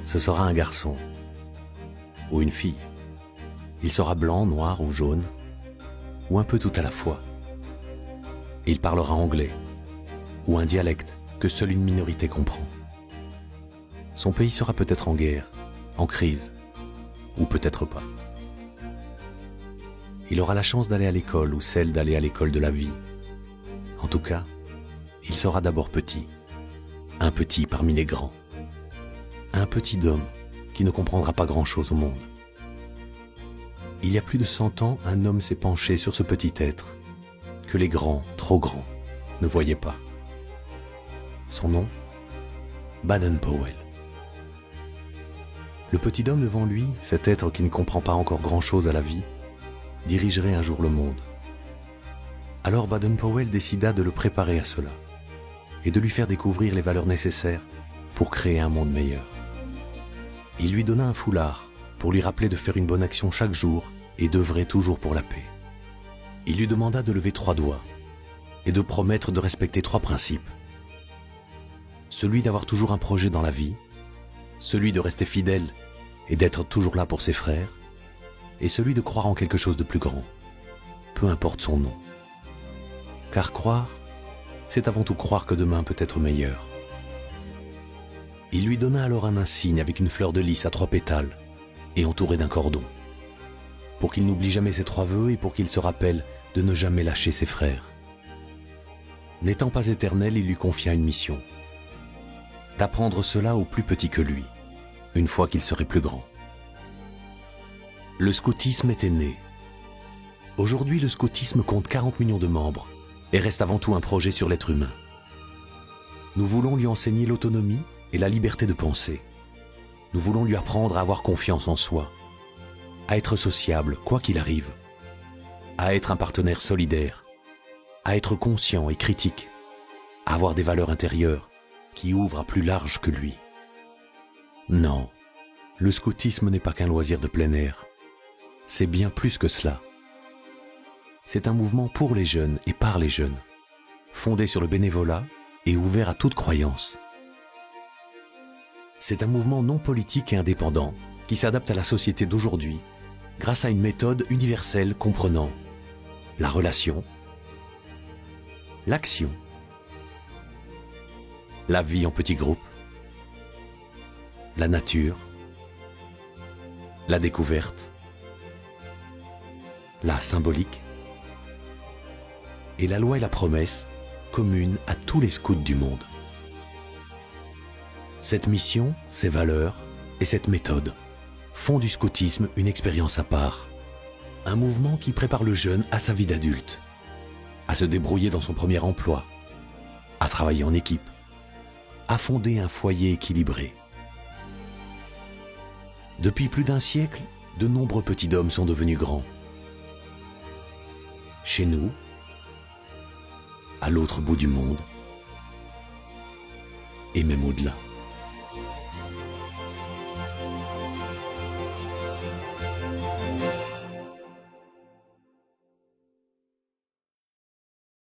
ce sera un garçon ou une fille. Il sera blanc, noir ou jaune, ou un peu tout à la fois. Il parlera anglais, ou un dialecte que seule une minorité comprend. Son pays sera peut-être en guerre, en crise, ou peut-être pas. Il aura la chance d'aller à l'école ou celle d'aller à l'école de la vie. En tout cas, il sera d'abord petit, un petit parmi les grands, un petit homme qui ne comprendra pas grand-chose au monde. Il y a plus de 100 ans, un homme s'est penché sur ce petit être que les grands, trop grands, ne voyaient pas. Son nom, Baden-Powell. Le petit homme devant lui, cet être qui ne comprend pas encore grand-chose à la vie, dirigerait un jour le monde. Alors Baden-Powell décida de le préparer à cela et de lui faire découvrir les valeurs nécessaires pour créer un monde meilleur. Il lui donna un foulard pour lui rappeler de faire une bonne action chaque jour et d'œuvrer toujours pour la paix. Il lui demanda de lever 3 doigts et de promettre de respecter 3 principes. Celui d'avoir toujours un projet dans la vie, celui de rester fidèle et d'être toujours là pour ses frères, et celui de croire en quelque chose de plus grand, peu importe son nom. Car croire, c'est avant tout croire que demain peut être meilleur. Il lui donna alors un insigne avec une fleur de lys à 3 pétales et entouré d'un cordon, pour qu'il n'oublie jamais ses 3 vœux et pour qu'il se rappelle de ne jamais lâcher ses frères. N'étant pas éternel, il lui confia une mission, d'apprendre cela aux plus petits que lui, une fois qu'il serait plus grand. Le scoutisme était né. Aujourd'hui, le scoutisme compte 40 millions de membres et reste avant tout un projet sur l'être humain. Nous voulons lui enseigner l'autonomie et la liberté de penser. Nous voulons lui apprendre à avoir confiance en soi, à être sociable quoi qu'il arrive, à être un partenaire solidaire, à être conscient et critique, à avoir des valeurs intérieures qui ouvrent à plus large que lui. Non, le scoutisme n'est pas qu'un loisir de plein air. C'est bien plus que cela. C'est un mouvement pour les jeunes et par les jeunes, fondé sur le bénévolat et ouvert à toute croyance. C'est un mouvement non politique et indépendant qui s'adapte à la société d'aujourd'hui grâce à une méthode universelle comprenant la relation, l'action, la vie en petits groupes, la nature, la découverte, la symbolique et la loi et la promesse communes à tous les scouts du monde. Cette mission, ces valeurs et cette méthode font du scoutisme une expérience à part, un mouvement qui prépare le jeune à sa vie d'adulte, à se débrouiller dans son premier emploi, à travailler en équipe, à fonder un foyer équilibré. Depuis plus d'1 siècle, de nombreux petits hommes sont devenus grands. Chez nous, à l'autre bout du monde, et même au-delà.